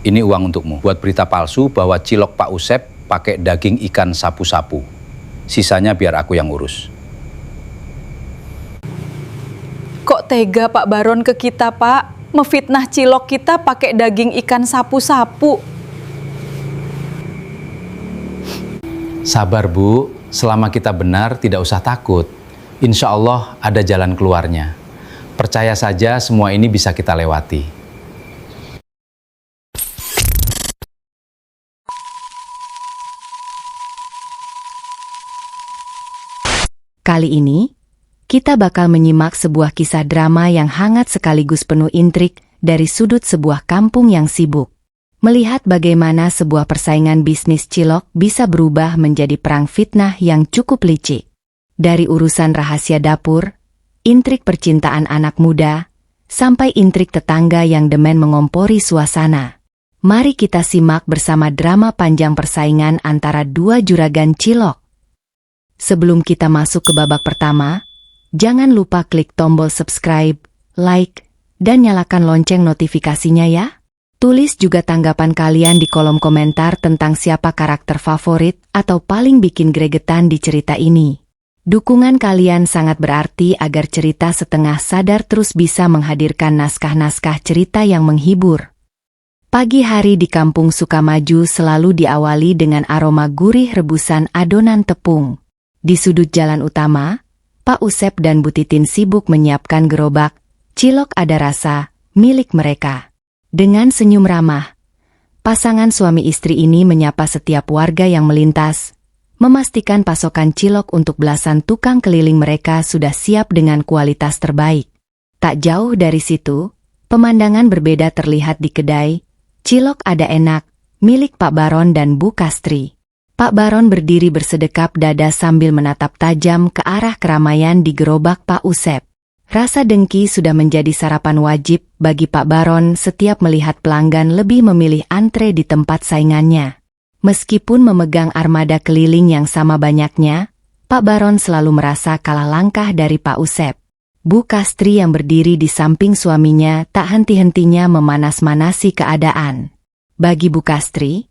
Ini uang untukmu buat berita palsu bahwa cilok Pak Usep pakai daging ikan sapu-sapu. Sisanya biar aku yang urus. Kok tega Pak Baron ke kita, Pak? Memfitnah cilok kita pakai daging ikan sapu-sapu. Sabar Bu, selama kita benar tidak usah takut. Insya Allah ada jalan keluarnya. Percaya saja semua ini bisa kita lewati. Kali ini, kita bakal menyimak sebuah kisah drama yang hangat sekaligus penuh intrik dari sudut sebuah kampung yang sibuk. Melihat bagaimana sebuah persaingan bisnis cilok bisa berubah menjadi perang fitnah yang cukup licik. Dari urusan rahasia dapur, intrik percintaan anak muda, sampai intrik tetangga yang demen mengompori suasana. Mari kita simak bersama drama panjang persaingan antara dua juragan cilok. Sebelum kita masuk ke babak pertama, jangan lupa klik tombol subscribe, like, dan nyalakan lonceng notifikasinya ya. Tulis juga tanggapan kalian di kolom komentar tentang siapa karakter favorit atau paling bikin gregetan di cerita ini. Dukungan kalian sangat berarti agar cerita setengah sadar terus bisa menghadirkan naskah-naskah cerita yang menghibur. Pagi hari di Kampung Sukamaju selalu diawali dengan aroma gurih rebusan adonan tepung. Di sudut jalan utama, Pak Usep dan Bu Titin sibuk menyiapkan gerobak, cilok ada rasa, milik mereka. Dengan senyum ramah, pasangan suami istri ini menyapa setiap warga yang melintas, memastikan pasokan cilok untuk belasan tukang keliling mereka sudah siap dengan kualitas terbaik. Tak jauh dari situ, pemandangan berbeda terlihat di kedai, cilok ada enak, milik Pak Baron dan Bu Kastri. Pak Baron berdiri bersedekap dada sambil menatap tajam ke arah keramaian di gerobak Pak Usep. Rasa dengki sudah menjadi sarapan wajib bagi Pak Baron setiap melihat pelanggan lebih memilih antre di tempat saingannya. Meskipun memegang armada keliling yang sama banyaknya, Pak Baron selalu merasa kalah langkah dari Pak Usep. Bu Kastri yang berdiri di samping suaminya tak henti-hentinya memanas-manasi keadaan. Bagi Bu Kastri,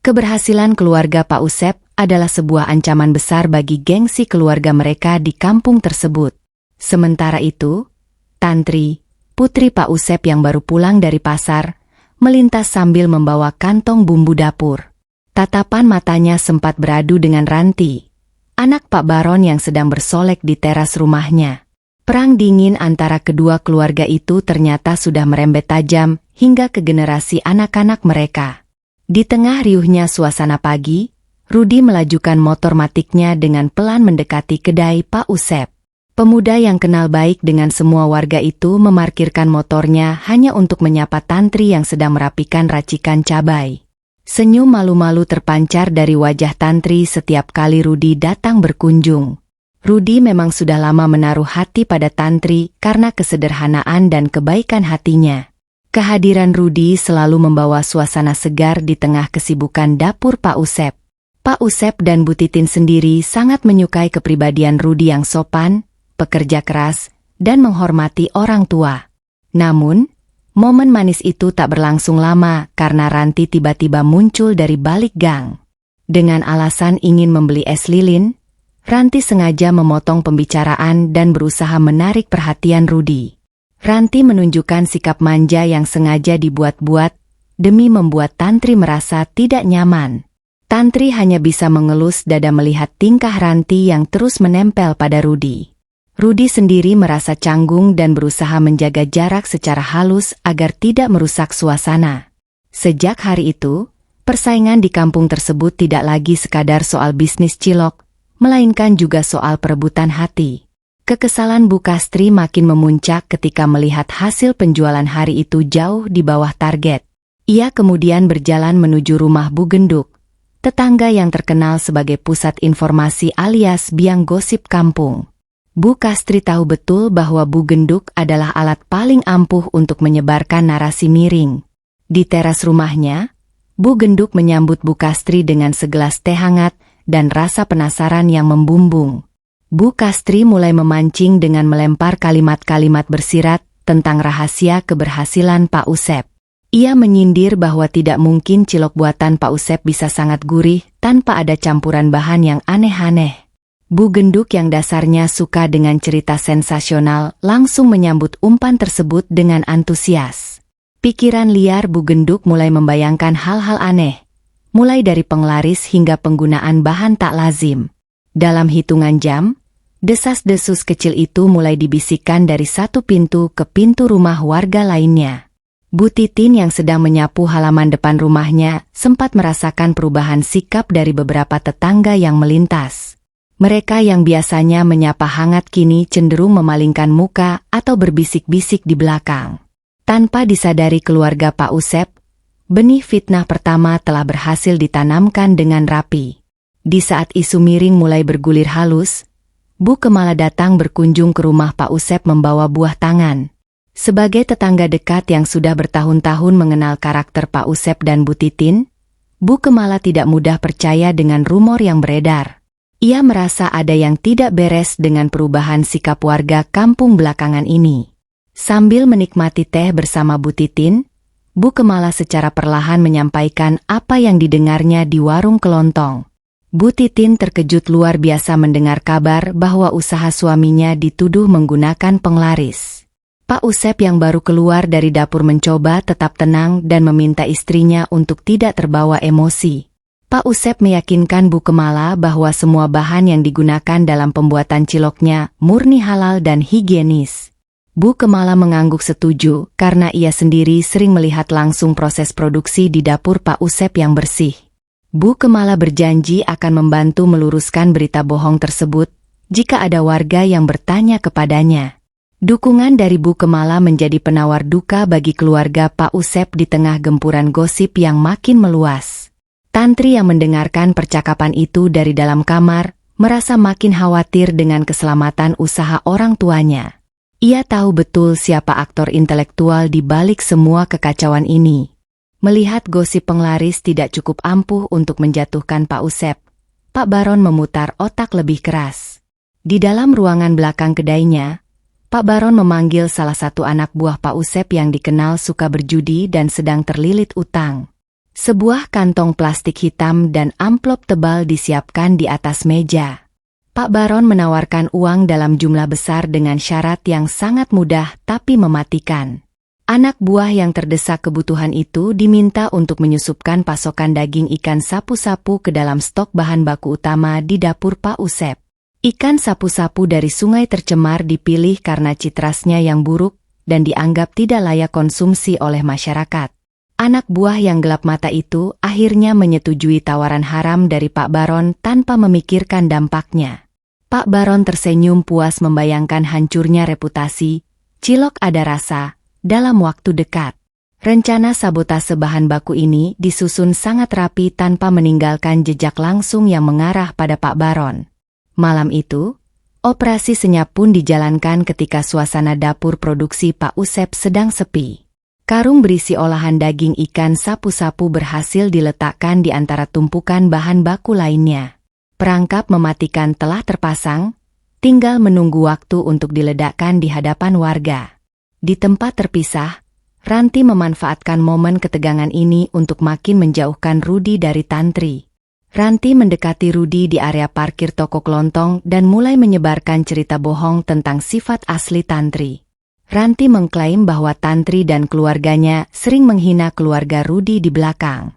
keberhasilan keluarga Pak Usep adalah sebuah ancaman besar bagi gengsi keluarga mereka di kampung tersebut. Sementara itu, Tantri, putri Pak Usep yang baru pulang dari pasar, melintas sambil membawa kantong bumbu dapur. Tatapan matanya sempat beradu dengan Ranti, anak Pak Baron yang sedang bersolek di teras rumahnya. Perang dingin antara kedua keluarga itu ternyata sudah merembet tajam hingga ke generasi anak-anak mereka. Di tengah riuhnya suasana pagi, Rudi melajukan motor matiknya dengan pelan mendekati kedai Pak Usep. Pemuda yang kenal baik dengan semua warga itu memarkirkan motornya hanya untuk menyapa Tantri yang sedang merapikan racikan cabai. Senyum malu-malu terpancar dari wajah Tantri setiap kali Rudi datang berkunjung. Rudi memang sudah lama menaruh hati pada Tantri karena kesederhanaan dan kebaikan hatinya. Kehadiran Rudi selalu membawa suasana segar di tengah kesibukan dapur Pak Usep. Pak Usep dan Bu Titin sendiri sangat menyukai kepribadian Rudi yang sopan, pekerja keras, dan menghormati orang tua. Namun, momen manis itu tak berlangsung lama karena Ranti tiba-tiba muncul dari balik gang. Dengan alasan ingin membeli es lilin, Ranti sengaja memotong pembicaraan dan berusaha menarik perhatian Rudi. Ranti menunjukkan sikap manja yang sengaja dibuat-buat demi membuat Tantri merasa tidak nyaman. Tantri hanya bisa mengelus dada melihat tingkah Ranti yang terus menempel pada Rudi. Rudi sendiri merasa canggung dan berusaha menjaga jarak secara halus agar tidak merusak suasana. Sejak hari itu, persaingan di kampung tersebut tidak lagi sekadar soal bisnis cilok, melainkan juga soal perebutan hati. Kekesalan Bu Kastri makin memuncak ketika melihat hasil penjualan hari itu jauh di bawah target. Ia kemudian berjalan menuju rumah Bu Genduk, tetangga yang terkenal sebagai pusat informasi alias biang gosip kampung. Bu Kastri tahu betul bahwa Bu Genduk adalah alat paling ampuh untuk menyebarkan narasi miring. Di teras rumahnya, Bu Genduk menyambut Bu Kastri dengan segelas teh hangat dan rasa penasaran yang membumbung. Bu Kastri mulai memancing dengan melempar kalimat-kalimat bersirat tentang rahasia keberhasilan Pak Usep. Ia menyindir bahwa tidak mungkin cilok buatan Pak Usep bisa sangat gurih tanpa ada campuran bahan yang aneh-aneh. Bu Genduk yang dasarnya suka dengan cerita sensasional langsung menyambut umpan tersebut dengan antusias. Pikiran liar Bu Genduk mulai membayangkan hal-hal aneh, mulai dari penglaris hingga penggunaan bahan tak lazim. Dalam hitungan jam, desas-desus kecil itu mulai dibisikkan dari satu pintu ke pintu rumah warga lainnya. Bu Titin yang sedang menyapu halaman depan rumahnya sempat merasakan perubahan sikap dari beberapa tetangga yang melintas. Mereka yang biasanya menyapa hangat kini cenderung memalingkan muka atau berbisik-bisik di belakang. Tanpa disadari keluarga Pak Usep, benih fitnah pertama telah berhasil ditanamkan dengan rapi. Di saat isu miring mulai bergulir halus, Bu Kemala datang berkunjung ke rumah Pak Usep membawa buah tangan. Sebagai tetangga dekat yang sudah bertahun-tahun mengenal karakter Pak Usep dan Bu Titin, Bu Kemala tidak mudah percaya dengan rumor yang beredar. Ia merasa ada yang tidak beres dengan perubahan sikap warga kampung belakangan ini. Sambil menikmati teh bersama Bu Titin, Bu Kemala secara perlahan menyampaikan apa yang didengarnya di warung kelontong. Bu Titin terkejut luar biasa mendengar kabar bahwa usaha suaminya dituduh menggunakan penglaris. Pak Usep yang baru keluar dari dapur mencoba tetap tenang dan meminta istrinya untuk tidak terbawa emosi. Pak Usep meyakinkan Bu Kemala bahwa semua bahan yang digunakan dalam pembuatan ciloknya murni halal dan higienis. Bu Kemala mengangguk setuju karena ia sendiri sering melihat langsung proses produksi di dapur Pak Usep yang bersih. Bu Kemala berjanji akan membantu meluruskan berita bohong tersebut jika ada warga yang bertanya kepadanya. Dukungan dari Bu Kemala menjadi penawar duka bagi keluarga Pak Usep di tengah gempuran gosip yang makin meluas. Tantri yang mendengarkan percakapan itu dari dalam kamar, merasa makin khawatir dengan keselamatan usaha orang tuanya. Ia tahu betul siapa aktor intelektual di balik semua kekacauan ini. Melihat gosip penglaris tidak cukup ampuh untuk menjatuhkan Pak Usep, Pak Baron memutar otak lebih keras. Di dalam ruangan belakang kedainya, Pak Baron memanggil salah satu anak buah Pak Usep yang dikenal suka berjudi dan sedang terlilit utang. Sebuah kantong plastik hitam dan amplop tebal disiapkan di atas meja. Pak Baron menawarkan uang dalam jumlah besar dengan syarat yang sangat mudah tapi mematikan. Anak buah yang terdesak kebutuhan itu diminta untuk menyusupkan pasokan daging ikan sapu-sapu ke dalam stok bahan baku utama di dapur Pak Usep. Ikan sapu-sapu dari sungai tercemar dipilih karena citrasnya yang buruk dan dianggap tidak layak konsumsi oleh masyarakat. Anak buah yang gelap mata itu akhirnya menyetujui tawaran haram dari Pak Baron tanpa memikirkan dampaknya. Pak Baron tersenyum puas membayangkan hancurnya reputasi cilok ada rasa dalam waktu dekat. Rencana sabotase bahan baku ini disusun sangat rapi tanpa meninggalkan jejak langsung yang mengarah pada Pak Baron. Malam itu, operasi senyap pun dijalankan ketika suasana dapur produksi Pak Usep sedang sepi. Karung berisi olahan daging ikan sapu-sapu berhasil diletakkan di antara tumpukan bahan baku lainnya. Perangkap mematikan telah terpasang, tinggal menunggu waktu untuk diledakkan di hadapan warga. Di tempat terpisah, Ranti memanfaatkan momen ketegangan ini untuk makin menjauhkan Rudi dari Tantri. Ranti mendekati Rudi di area parkir toko kelontong dan mulai menyebarkan cerita bohong tentang sifat asli Tantri. Ranti mengklaim bahwa Tantri dan keluarganya sering menghina keluarga Rudi di belakang.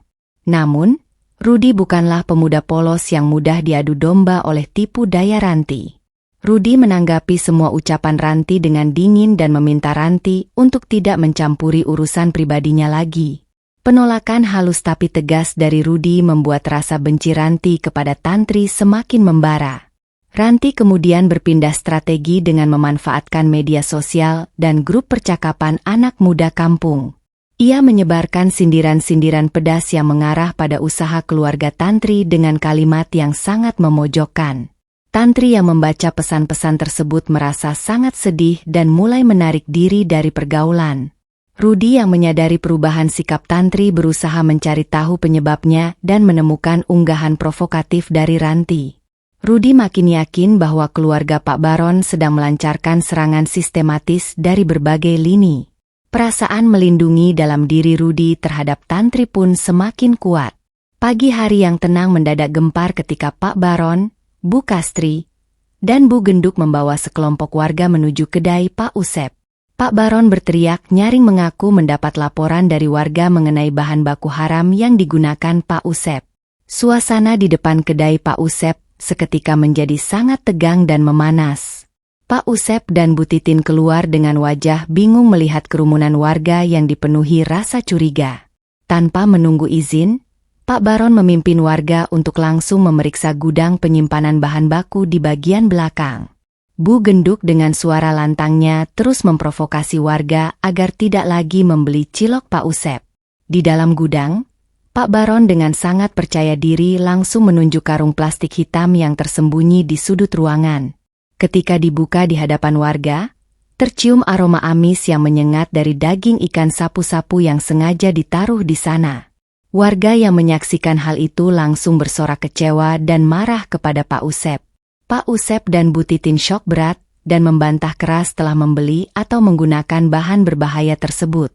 Namun, Rudi bukanlah pemuda polos yang mudah diadu domba oleh tipu daya Ranti. Rudi menanggapi semua ucapan Ranti dengan dingin dan meminta Ranti untuk tidak mencampuri urusan pribadinya lagi. Penolakan halus tapi tegas dari Rudi membuat rasa benci Ranti kepada Tantri semakin membara. Ranti kemudian berpindah strategi dengan memanfaatkan media sosial dan grup percakapan anak muda kampung. Ia menyebarkan sindiran-sindiran pedas yang mengarah pada usaha keluarga Tantri dengan kalimat yang sangat memojokkan. Tantri yang membaca pesan-pesan tersebut merasa sangat sedih dan mulai menarik diri dari pergaulan. Rudi yang menyadari perubahan sikap Tantri berusaha mencari tahu penyebabnya dan menemukan unggahan provokatif dari Ranti. Rudi makin yakin bahwa keluarga Pak Baron sedang melancarkan serangan sistematis dari berbagai lini. Perasaan melindungi dalam diri Rudi terhadap Tantri pun semakin kuat. Pagi hari yang tenang mendadak gempar ketika Pak Baron, Bu Kastri, dan Bu Genduk membawa sekelompok warga menuju kedai Pak Usep. Pak Baron berteriak nyaring mengaku mendapat laporan dari warga mengenai bahan baku haram yang digunakan Pak Usep. Suasana di depan kedai Pak Usep seketika menjadi sangat tegang dan memanas. Pak Usep dan Bu Titin keluar dengan wajah bingung melihat kerumunan warga yang dipenuhi rasa curiga. Tanpa menunggu izin, Pak Baron memimpin warga untuk langsung memeriksa gudang penyimpanan bahan baku di bagian belakang. Bu Genduk dengan suara lantangnya terus memprovokasi warga agar tidak lagi membeli cilok Pak Usep. Di dalam gudang, Pak Baron dengan sangat percaya diri langsung menunjuk karung plastik hitam yang tersembunyi di sudut ruangan. Ketika dibuka di hadapan warga, tercium aroma amis yang menyengat dari daging ikan sapu-sapu yang sengaja ditaruh di sana. Warga yang menyaksikan hal itu langsung bersorak kecewa dan marah kepada Pak Usep. Pak Usep dan Bu Titin syok berat dan membantah keras telah membeli atau menggunakan bahan berbahaya tersebut.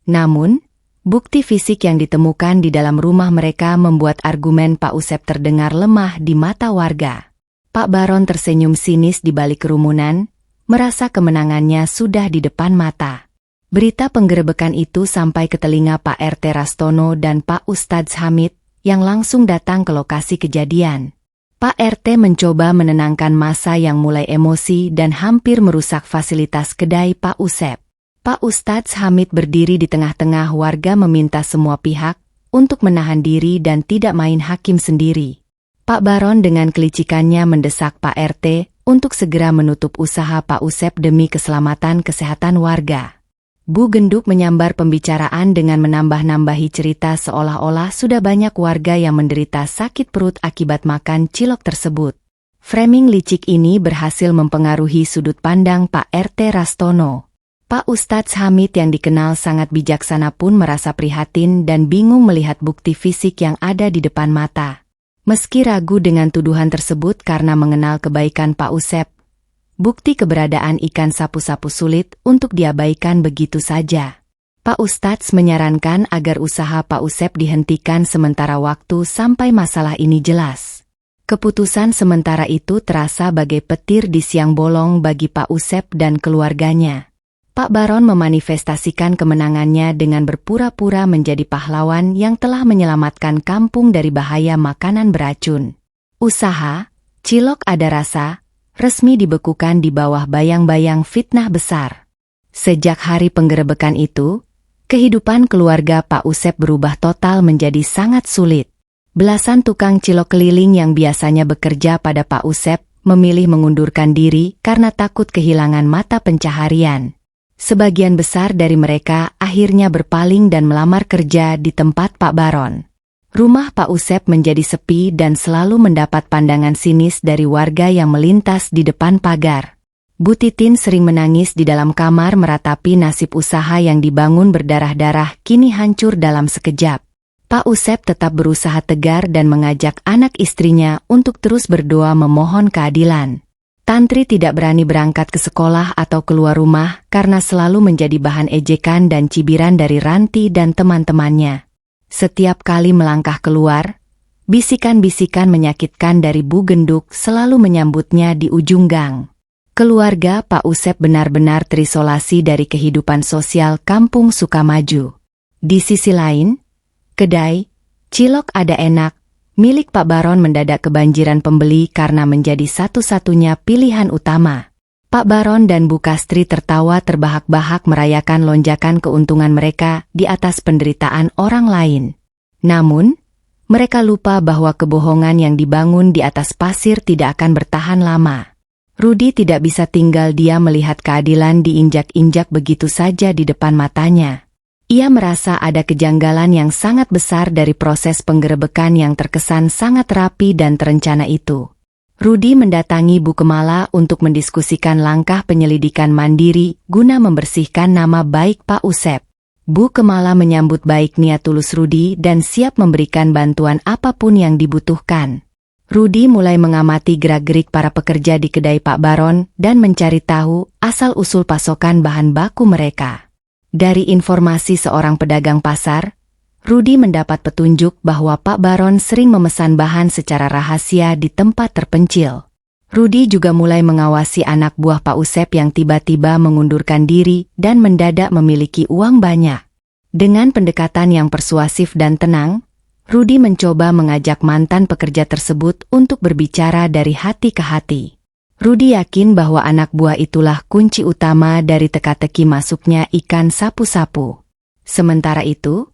Namun, bukti fisik yang ditemukan di dalam rumah mereka membuat argumen Pak Usep terdengar lemah di mata warga. Pak Baron tersenyum sinis di balik kerumunan, merasa kemenangannya sudah di depan mata. Berita penggerebekan itu sampai ke telinga Pak RT Rastono dan Pak Ustadz Hamid yang langsung datang ke lokasi kejadian. Pak RT mencoba menenangkan massa yang mulai emosi dan hampir merusak fasilitas kedai Pak Usep. Pak Ustadz Hamid berdiri di tengah-tengah warga meminta semua pihak untuk menahan diri dan tidak main hakim sendiri. Pak Baron dengan kelicikannya mendesak Pak RT untuk segera menutup usaha Pak Usep demi keselamatan kesehatan warga. Bu Genduk menyambar pembicaraan dengan menambah-nambahi cerita seolah-olah sudah banyak warga yang menderita sakit perut akibat makan cilok tersebut. Framing licik ini berhasil mempengaruhi sudut pandang Pak RT Rastono. Pak Ustadz Hamid yang dikenal sangat bijaksana pun merasa prihatin dan bingung melihat bukti fisik yang ada di depan mata. Meski ragu dengan tuduhan tersebut karena mengenal kebaikan Pak Usep, bukti keberadaan ikan sapu-sapu sulit untuk diabaikan begitu saja. Pak Ustadz menyarankan agar usaha Pak Usep dihentikan sementara waktu sampai masalah ini jelas. Keputusan sementara itu terasa bagai petir di siang bolong bagi Pak Usep dan keluarganya. Pak Baron memanifestasikan kemenangannya dengan berpura-pura menjadi pahlawan yang telah menyelamatkan kampung dari bahaya makanan beracun. Usaha, cilok ada rasa, resmi dibekukan di bawah bayang-bayang fitnah besar. Sejak hari penggerebekan itu, kehidupan keluarga Pak Usep berubah total menjadi sangat sulit. Belasan tukang cilok keliling yang biasanya bekerja pada Pak Usep memilih mengundurkan diri karena takut kehilangan mata pencaharian. Sebagian besar dari mereka akhirnya berpaling dan melamar kerja di tempat Pak Baron. Rumah Pak Usep menjadi sepi dan selalu mendapat pandangan sinis dari warga yang melintas di depan pagar. Bu Titin sering menangis di dalam kamar meratapi nasib usaha yang dibangun berdarah-darah kini hancur dalam sekejap. Pak Usep tetap berusaha tegar dan mengajak anak istrinya untuk terus berdoa memohon keadilan. Tantri tidak berani berangkat ke sekolah atau keluar rumah karena selalu menjadi bahan ejekan dan cibiran dari Ranti dan teman-temannya. Setiap kali melangkah keluar, bisikan-bisikan menyakitkan dari Bu Genduk selalu menyambutnya di ujung gang. Keluarga Pak Usep benar-benar terisolasi dari kehidupan sosial kampung Sukamaju. Di sisi lain, kedai, cilok ada enak, milik Pak Baron mendadak kebanjiran pembeli karena menjadi satu-satunya pilihan utama. Pak Baron dan Bu Kastri tertawa terbahak-bahak merayakan lonjakan keuntungan mereka di atas penderitaan orang lain. Namun, mereka lupa bahwa kebohongan yang dibangun di atas pasir tidak akan bertahan lama. Rudi tidak bisa tinggal diam melihat keadilan diinjak-injak begitu saja di depan matanya. Ia merasa ada kejanggalan yang sangat besar dari proses penggerebekan yang terkesan sangat rapi dan terencana itu. Rudi mendatangi Bu Kemala untuk mendiskusikan langkah penyelidikan mandiri guna membersihkan nama baik Pak Usep. Bu Kemala menyambut baik niat tulus Rudi dan siap memberikan bantuan apapun yang dibutuhkan. Rudi mulai mengamati gerak-gerik para pekerja di kedai Pak Baron dan mencari tahu asal-usul pasokan bahan baku mereka. Dari informasi seorang pedagang pasar, Rudi mendapat petunjuk bahwa Pak Baron sering memesan bahan secara rahasia di tempat terpencil. Rudi juga mulai mengawasi anak buah Pak Usep yang tiba-tiba mengundurkan diri dan mendadak memiliki uang banyak. Dengan pendekatan yang persuasif dan tenang, Rudi mencoba mengajak mantan pekerja tersebut untuk berbicara dari hati ke hati. Rudi yakin bahwa anak buah itulah kunci utama dari teka-teki masuknya ikan sapu-sapu. Sementara itu,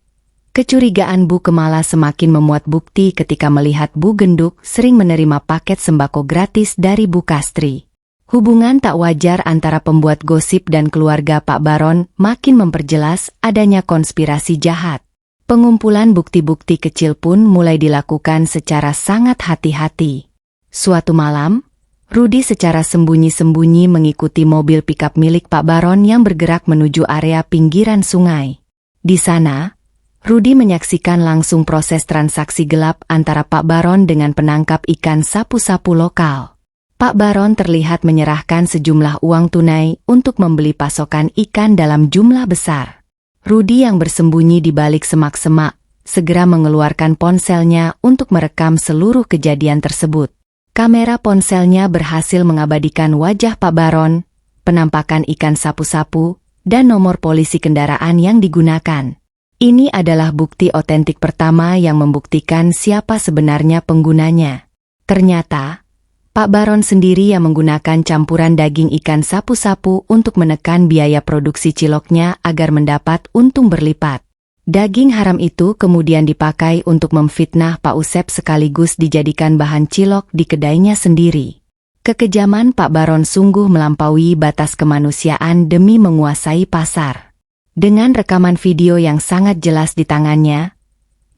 kecurigaan Bu Kemala semakin memuat bukti ketika melihat Bu Genduk sering menerima paket sembako gratis dari Bu Kastri. Hubungan tak wajar antara pembuat gosip dan keluarga Pak Baron makin memperjelas adanya konspirasi jahat. Pengumpulan bukti-bukti kecil pun mulai dilakukan secara sangat hati-hati. Suatu malam, Rudi secara sembunyi-sembunyi mengikuti mobil pikap milik Pak Baron yang bergerak menuju area pinggiran sungai. Di sana, Rudi menyaksikan langsung proses transaksi gelap antara Pak Baron dengan penangkap ikan sapu-sapu lokal. Pak Baron terlihat menyerahkan sejumlah uang tunai untuk membeli pasokan ikan dalam jumlah besar. Rudi yang bersembunyi di balik semak-semak segera mengeluarkan ponselnya untuk merekam seluruh kejadian tersebut. Kamera ponselnya berhasil mengabadikan wajah Pak Baron, penampakan ikan sapu-sapu, dan nomor polisi kendaraan yang digunakan. Ini adalah bukti otentik pertama yang membuktikan siapa sebenarnya penggunanya. Ternyata, Pak Baron sendiri yang menggunakan campuran daging ikan sapu-sapu untuk menekan biaya produksi ciloknya agar mendapat untung berlipat. Daging haram itu kemudian dipakai untuk memfitnah Pak Usep sekaligus dijadikan bahan cilok di kedainya sendiri. Kekejaman Pak Baron sungguh melampaui batas kemanusiaan demi menguasai pasar. Dengan rekaman video yang sangat jelas di tangannya,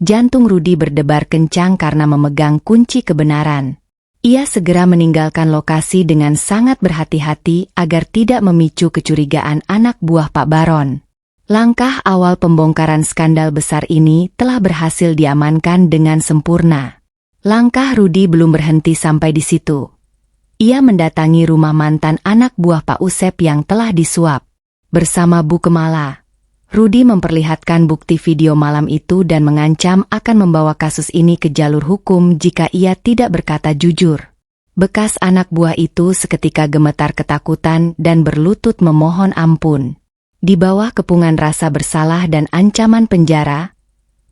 jantung Rudi berdebar kencang karena memegang kunci kebenaran. Ia segera meninggalkan lokasi dengan sangat berhati-hati agar tidak memicu kecurigaan anak buah Pak Baron. Langkah awal pembongkaran skandal besar ini telah berhasil diamankan dengan sempurna. Langkah Rudi belum berhenti sampai di situ. Ia mendatangi rumah mantan anak buah Pak Usep yang telah disuap. Bersama Bu Kemala, Rudi memperlihatkan bukti video malam itu dan mengancam akan membawa kasus ini ke jalur hukum jika ia tidak berkata jujur. Bekas anak buah itu seketika gemetar ketakutan dan berlutut memohon ampun. Di bawah kepungan rasa bersalah dan ancaman penjara,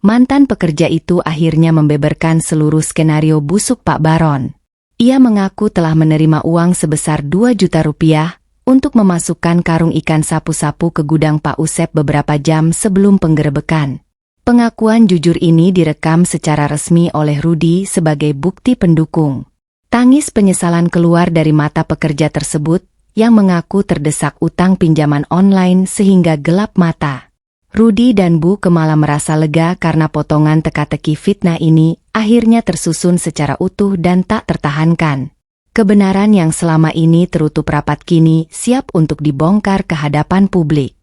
mantan pekerja itu akhirnya membeberkan seluruh skenario busuk Pak Baron. Ia mengaku telah menerima uang sebesar 2 juta rupiah untuk memasukkan karung ikan sapu-sapu ke gudang Pak Usep beberapa jam sebelum penggerebekan. Pengakuan jujur ini direkam secara resmi oleh Rudi sebagai bukti pendukung. Tangis penyesalan keluar dari mata pekerja tersebut yang mengaku terdesak utang pinjaman online sehingga gelap mata. Rudi dan Bu Kemala merasa lega karena potongan teka-teki fitnah ini akhirnya tersusun secara utuh dan tak tertahankan. Kebenaran yang selama ini tertutup rapat kini siap untuk dibongkar ke hadapan publik.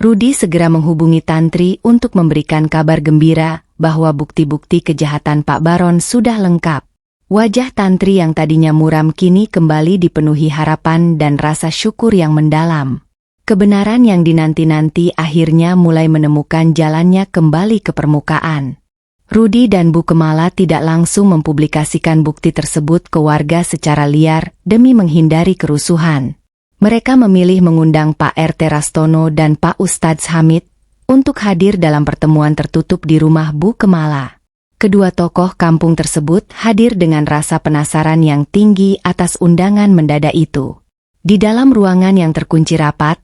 Rudi segera menghubungi Tantri untuk memberikan kabar gembira bahwa bukti-bukti kejahatan Pak Baron sudah lengkap. Wajah Tantri yang tadinya muram kini kembali dipenuhi harapan dan rasa syukur yang mendalam. Kebenaran yang dinanti-nanti akhirnya mulai menemukan jalannya kembali ke permukaan. Rudi dan Bu Kemala tidak langsung mempublikasikan bukti tersebut ke warga secara liar demi menghindari kerusuhan. Mereka memilih mengundang Pak RT Rastono dan Pak Ustadz Hamid untuk hadir dalam pertemuan tertutup di rumah Bu Kemala. Kedua tokoh kampung tersebut hadir dengan rasa penasaran yang tinggi atas undangan mendadak itu. Di dalam ruangan yang terkunci rapat,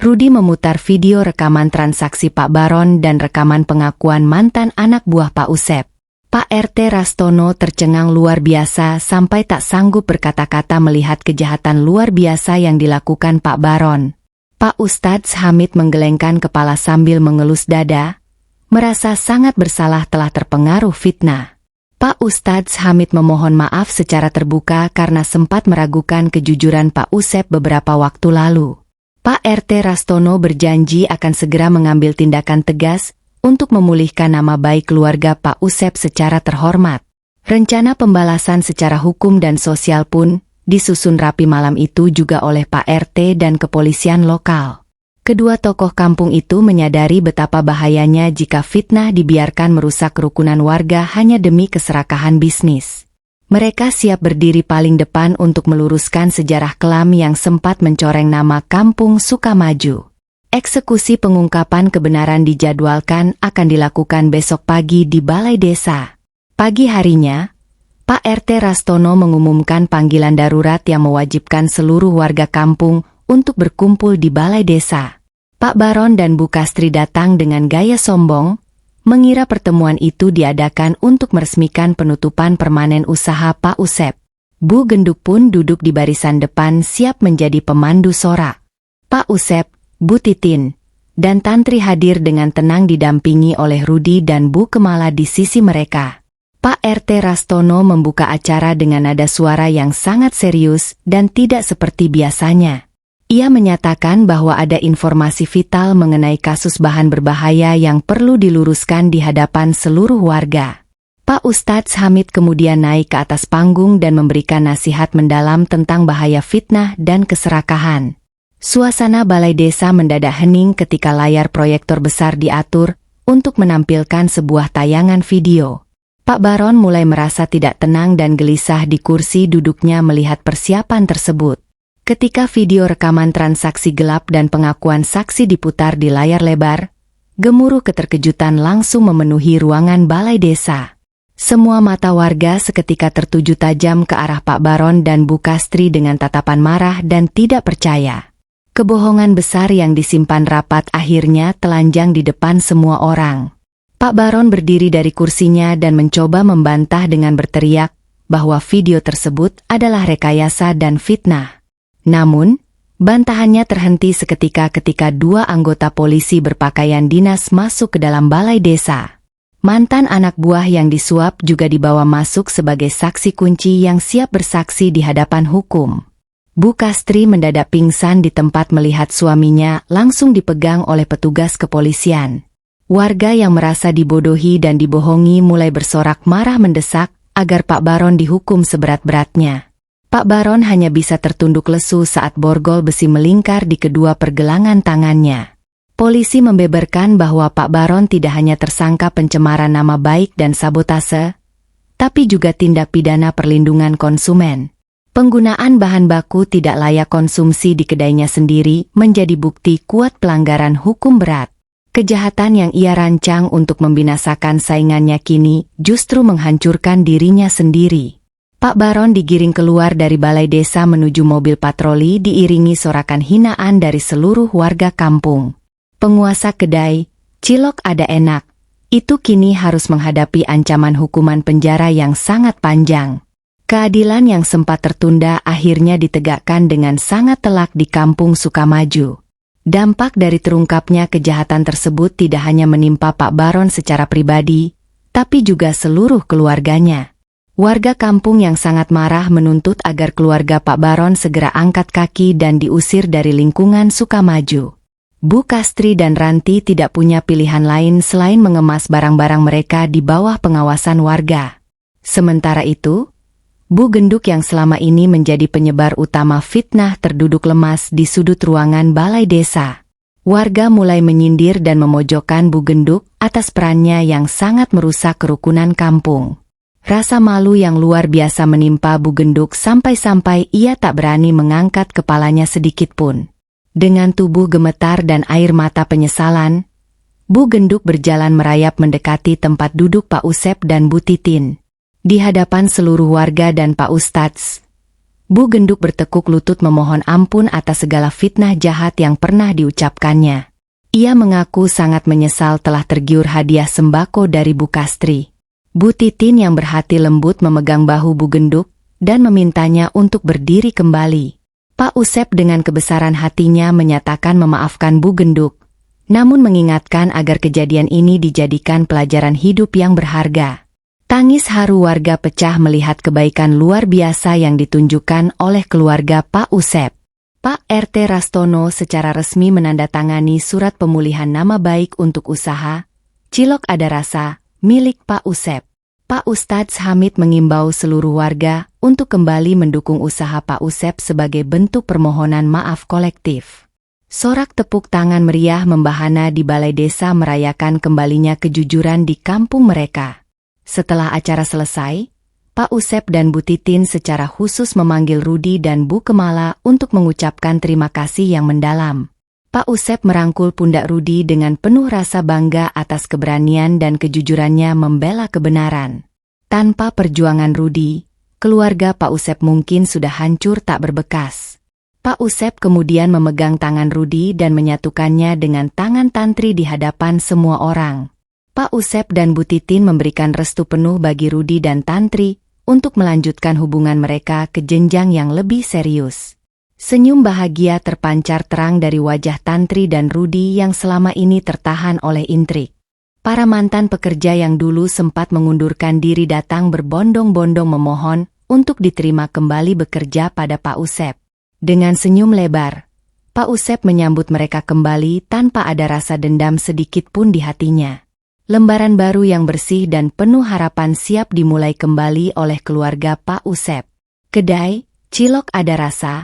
Rudi memutar video rekaman transaksi Pak Baron dan rekaman pengakuan mantan anak buah Pak Usep. Pak RT Rastono tercengang luar biasa sampai tak sanggup berkata-kata melihat kejahatan luar biasa yang dilakukan Pak Baron. Pak Ustadz Hamid menggelengkan kepala sambil mengelus dada, merasa sangat bersalah telah terpengaruh fitnah. Pak Ustadz Hamid memohon maaf secara terbuka karena sempat meragukan kejujuran Pak Usep beberapa waktu lalu. Pak RT Rastono berjanji akan segera mengambil tindakan tegas untuk memulihkan nama baik keluarga Pak Usep secara terhormat. Rencana pembalasan secara hukum dan sosial pun disusun rapi malam itu juga oleh Pak RT dan kepolisian lokal. Kedua tokoh kampung itu menyadari betapa bahayanya jika fitnah dibiarkan merusak kerukunan warga hanya demi keserakahan bisnis. Mereka siap berdiri paling depan untuk meluruskan sejarah kelam yang sempat mencoreng nama Kampung Sukamaju. Eksekusi pengungkapan kebenaran dijadwalkan akan dilakukan besok pagi di Balai Desa. Pagi harinya, Pak RT Rastono mengumumkan panggilan darurat yang mewajibkan seluruh warga kampung untuk berkumpul di Balai Desa. Pak Baron dan Bu Kastri datang dengan gaya sombong, mengira pertemuan itu diadakan untuk meresmikan penutupan permanen usaha Pak Usep. Bu Genduk pun duduk di barisan depan siap menjadi pemandu sorak. Pak Usep, Bu Titin, dan Tantri hadir dengan tenang didampingi oleh Rudi dan Bu Kemala di sisi mereka. Pak RT Rastono membuka acara dengan nada suara yang sangat serius dan tidak seperti biasanya. Ia menyatakan bahwa ada informasi vital mengenai kasus bahan berbahaya yang perlu diluruskan di hadapan seluruh warga. Pak Ustadz Hamid kemudian naik ke atas panggung dan memberikan nasihat mendalam tentang bahaya fitnah dan keserakahan. Suasana balai desa mendadak hening ketika layar proyektor besar diatur untuk menampilkan sebuah tayangan video. Pak Baron mulai merasa tidak tenang dan gelisah di kursi duduknya melihat persiapan tersebut. Ketika video rekaman transaksi gelap dan pengakuan saksi diputar di layar lebar, gemuruh keterkejutan langsung memenuhi ruangan balai desa. Semua mata warga seketika tertuju tajam ke arah Pak Baron dan Bu Kastri dengan tatapan marah dan tidak percaya. Kebohongan besar yang disimpan rapat akhirnya telanjang di depan semua orang. Pak Baron berdiri dari kursinya dan mencoba membantah dengan berteriak bahwa video tersebut adalah rekayasa dan fitnah. Namun, bantahannya terhenti seketika ketika dua anggota polisi berpakaian dinas masuk ke dalam balai desa. Mantan anak buah yang disuap juga dibawa masuk sebagai saksi kunci yang siap bersaksi di hadapan hukum. Bu Kastri mendadak pingsan di tempat melihat suaminya langsung dipegang oleh petugas kepolisian. Warga yang merasa dibodohi dan dibohongi mulai bersorak marah mendesak agar Pak Baron dihukum seberat-beratnya. Pak Baron hanya bisa tertunduk lesu saat borgol besi melingkar di kedua pergelangan tangannya. Polisi membeberkan bahwa Pak Baron tidak hanya tersangka pencemaran nama baik dan sabotase, tapi juga tindak pidana perlindungan konsumen. Penggunaan bahan baku tidak layak konsumsi di kedainya sendiri menjadi bukti kuat pelanggaran hukum berat. Kejahatan yang ia rancang untuk membinasakan saingannya kini justru menghancurkan dirinya sendiri. Pak Baron digiring keluar dari balai desa menuju mobil patroli diiringi sorakan hinaan dari seluruh warga kampung. Penguasa kedai, cilok ada enak, itu kini harus menghadapi ancaman hukuman penjara yang sangat panjang. Keadilan yang sempat tertunda akhirnya ditegakkan dengan sangat telak di Kampung Sukamaju. Dampak dari terungkapnya kejahatan tersebut tidak hanya menimpa Pak Baron secara pribadi, tapi juga seluruh keluarganya. Warga kampung yang sangat marah menuntut agar keluarga Pak Baron segera angkat kaki dan diusir dari lingkungan Sukamaju. Bu Kastri dan Ranti tidak punya pilihan lain selain mengemas barang-barang mereka di bawah pengawasan warga. Sementara itu, Bu Genduk yang selama ini menjadi penyebar utama fitnah terduduk lemas di sudut ruangan balai desa. Warga mulai menyindir dan memojokkan Bu Genduk atas perannya yang sangat merusak kerukunan kampung. Rasa malu yang luar biasa menimpa Bu Genduk sampai-sampai ia tak berani mengangkat kepalanya sedikit pun. Dengan tubuh gemetar dan air mata penyesalan, Bu Genduk berjalan merayap mendekati tempat duduk Pak Usep dan Bu Titin. Di hadapan seluruh warga dan Pak Ustadz, Bu Genduk bertekuk lutut memohon ampun atas segala fitnah jahat yang pernah diucapkannya. Ia mengaku sangat menyesal telah tergiur hadiah sembako dari Bu Kastri. Bu Titin yang berhati lembut memegang bahu Bu Genduk dan memintanya untuk berdiri kembali. Pak Usep dengan kebesaran hatinya menyatakan memaafkan Bu Genduk, namun mengingatkan agar kejadian ini dijadikan pelajaran hidup yang berharga. Tangis haru warga pecah melihat kebaikan luar biasa yang ditunjukkan oleh keluarga Pak Usep. Pak RT Rastono secara resmi menandatangani surat pemulihan nama baik untuk usaha Cilok Ada Rasa milik Pak Usep. Pak Ustadz Hamid mengimbau seluruh warga untuk kembali mendukung usaha Pak Usep sebagai bentuk permohonan maaf kolektif. Sorak tepuk tangan meriah membahana di balai desa merayakan kembalinya kejujuran di kampung mereka. Setelah acara selesai, Pak Usep dan Bu Titin secara khusus memanggil Rudi dan Bu Kemala untuk mengucapkan terima kasih yang mendalam. Pak Usep merangkul pundak Rudi dengan penuh rasa bangga atas keberanian dan kejujurannya membela kebenaran. Tanpa perjuangan Rudi, keluarga Pak Usep mungkin sudah hancur tak berbekas. Pak Usep kemudian memegang tangan Rudi dan menyatukannya dengan tangan Tantri di hadapan semua orang. Pak Usep dan Bu Titin memberikan restu penuh bagi Rudi dan Tantri untuk melanjutkan hubungan mereka ke jenjang yang lebih serius. Senyum bahagia terpancar terang dari wajah Tantri dan Rudi yang selama ini tertahan oleh intrik. Para mantan pekerja yang dulu sempat mengundurkan diri datang berbondong-bondong memohon untuk diterima kembali bekerja pada Pak Usep. Dengan senyum lebar, Pak Usep menyambut mereka kembali tanpa ada rasa dendam sedikit pun di hatinya. Lembaran baru yang bersih dan penuh harapan siap dimulai kembali oleh keluarga Pak Usep. Kedai Cilok Ada Rasa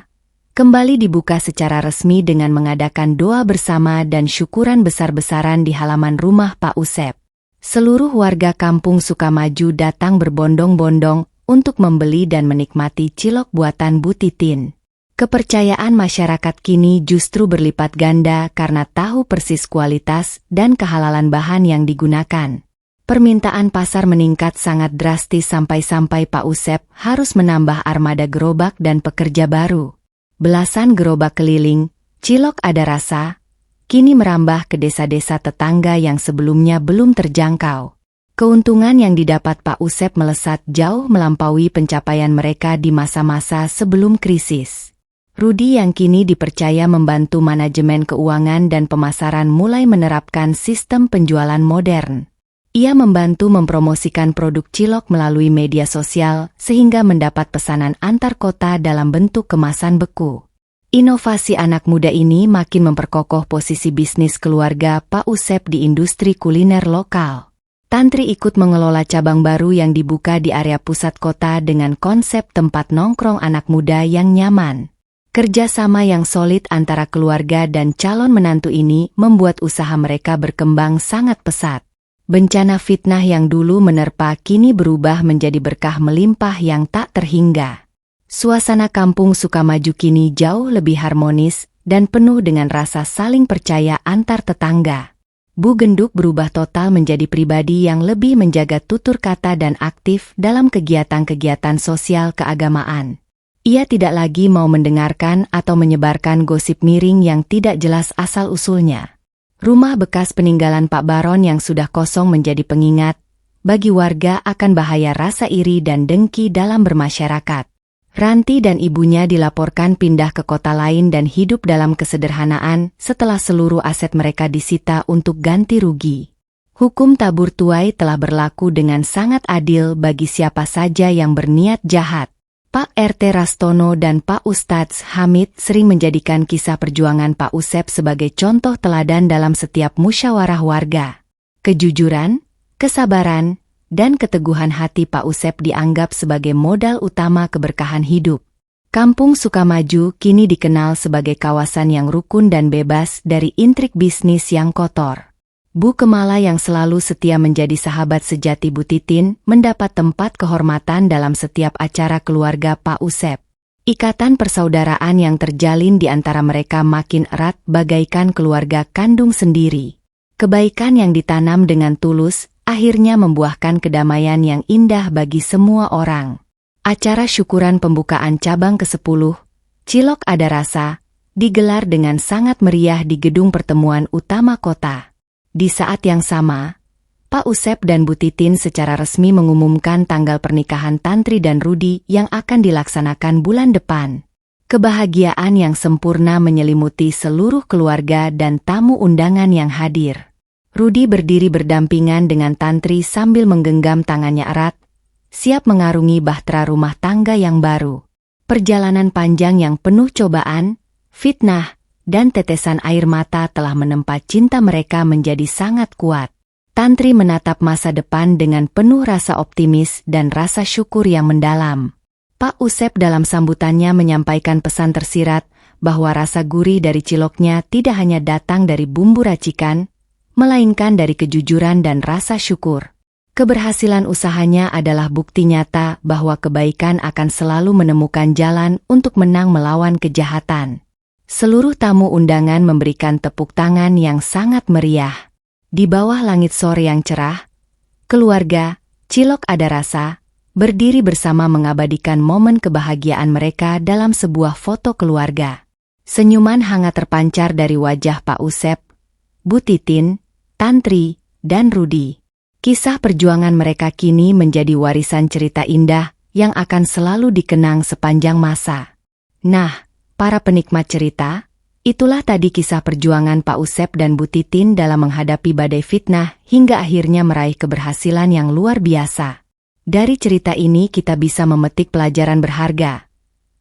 kembali dibuka secara resmi dengan mengadakan doa bersama dan syukuran besar-besaran di halaman rumah Pak Usep. Seluruh warga kampung Sukamaju datang berbondong-bondong untuk membeli dan menikmati cilok buatan Bu Titin. Kepercayaan masyarakat kini justru berlipat ganda karena tahu persis kualitas dan kehalalan bahan yang digunakan. Permintaan pasar meningkat sangat drastis sampai-sampai Pak Usep harus menambah armada gerobak dan pekerja baru. Belasan gerobak keliling, Cilok Ada Rasa, kini merambah ke desa-desa tetangga yang sebelumnya belum terjangkau. Keuntungan yang didapat Pak Usep melesat jauh melampaui pencapaian mereka di masa-masa sebelum krisis. Rudi yang kini dipercaya membantu manajemen keuangan dan pemasaran mulai menerapkan sistem penjualan modern. Ia membantu mempromosikan produk cilok melalui media sosial sehingga mendapat pesanan antar kota dalam bentuk kemasan beku. Inovasi anak muda ini makin memperkokoh posisi bisnis keluarga Pak Usep di industri kuliner lokal. Tantri ikut mengelola cabang baru yang dibuka di area pusat kota dengan konsep tempat nongkrong anak muda yang nyaman. Kerjasama yang solid antara keluarga dan calon menantu ini membuat usaha mereka berkembang sangat pesat. Bencana fitnah yang dulu menerpa kini berubah menjadi berkah melimpah yang tak terhingga. Suasana kampung Sukamaju kini jauh lebih harmonis dan penuh dengan rasa saling percaya antar tetangga. Bu Genduk berubah total menjadi pribadi yang lebih menjaga tutur kata dan aktif dalam kegiatan-kegiatan sosial keagamaan. Ia tidak lagi mau mendengarkan atau menyebarkan gosip miring yang tidak jelas asal-usulnya. Rumah bekas peninggalan Pak Baron yang sudah kosong menjadi pengingat bagi warga akan bahaya rasa iri dan dengki dalam bermasyarakat. Ranti dan ibunya dilaporkan pindah ke kota lain dan hidup dalam kesederhanaan setelah seluruh aset mereka disita untuk ganti rugi. Hukum tabur tuai telah berlaku dengan sangat adil bagi siapa saja yang berniat jahat. Pak RT Rastono dan Pak Ustadz Hamid sering menjadikan kisah perjuangan Pak Usep sebagai contoh teladan dalam setiap musyawarah warga. Kejujuran, kesabaran, dan keteguhan hati Pak Usep dianggap sebagai modal utama keberkahan hidup. Kampung Sukamaju kini dikenal sebagai kawasan yang rukun dan bebas dari intrik bisnis yang kotor. Bu Kemala yang selalu setia menjadi sahabat sejati Bu Titin mendapat tempat kehormatan dalam setiap acara keluarga Pak Usep. Ikatan persaudaraan yang terjalin di antara mereka makin erat bagaikan keluarga kandung sendiri. Kebaikan yang ditanam dengan tulus akhirnya membuahkan kedamaian yang indah bagi semua orang. Acara syukuran pembukaan cabang ke-10, Cilok Ada Rasa, digelar dengan sangat meriah di gedung pertemuan utama kota. Di saat yang sama, Pak Usep dan Bu Titin secara resmi mengumumkan tanggal pernikahan Tantri dan Rudi yang akan dilaksanakan bulan depan. Kebahagiaan yang sempurna menyelimuti seluruh keluarga dan tamu undangan yang hadir. Rudi berdiri berdampingan dengan Tantri sambil menggenggam tangannya erat, siap mengarungi bahtera rumah tangga yang baru. Perjalanan panjang yang penuh cobaan, fitnah, dan tetesan air mata telah menempa cinta mereka menjadi sangat kuat. Tantri menatap masa depan dengan penuh rasa optimis dan rasa syukur yang mendalam. Pak Usep dalam sambutannya menyampaikan pesan tersirat bahwa rasa gurih dari ciloknya tidak hanya datang dari bumbu racikan, melainkan dari kejujuran dan rasa syukur. Keberhasilan usahanya adalah bukti nyata bahwa kebaikan akan selalu menemukan jalan untuk menang melawan kejahatan. Seluruh tamu undangan memberikan tepuk tangan yang sangat meriah. Di bawah langit sore yang cerah, keluarga Cilok Ada Rasa berdiri bersama mengabadikan momen kebahagiaan mereka dalam sebuah foto keluarga. Senyuman hangat terpancar dari wajah Pak Usep, Bu Titin, Tantri, dan Rudi. Kisah perjuangan mereka kini menjadi warisan cerita indah yang akan selalu dikenang sepanjang masa. Nah, para penikmat cerita, itulah tadi kisah perjuangan Pak Usep dan Bu Titin dalam menghadapi badai fitnah hingga akhirnya meraih keberhasilan yang luar biasa. Dari cerita ini kita bisa memetik pelajaran berharga,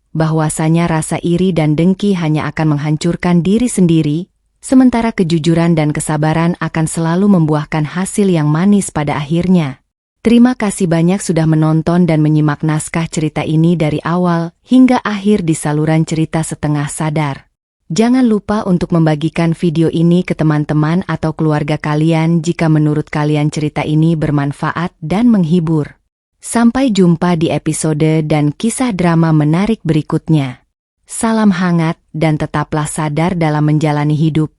bahwasanya rasa iri dan dengki hanya akan menghancurkan diri sendiri, sementara kejujuran dan kesabaran akan selalu membuahkan hasil yang manis pada akhirnya. Terima kasih banyak sudah menonton dan menyimak naskah cerita ini dari awal hingga akhir di saluran cerita setengah sadar. Jangan lupa untuk membagikan video ini ke teman-teman atau keluarga kalian jika menurut kalian cerita ini bermanfaat dan menghibur. Sampai jumpa di episode dan kisah drama menarik berikutnya. Salam hangat dan tetaplah sadar dalam menjalani hidup.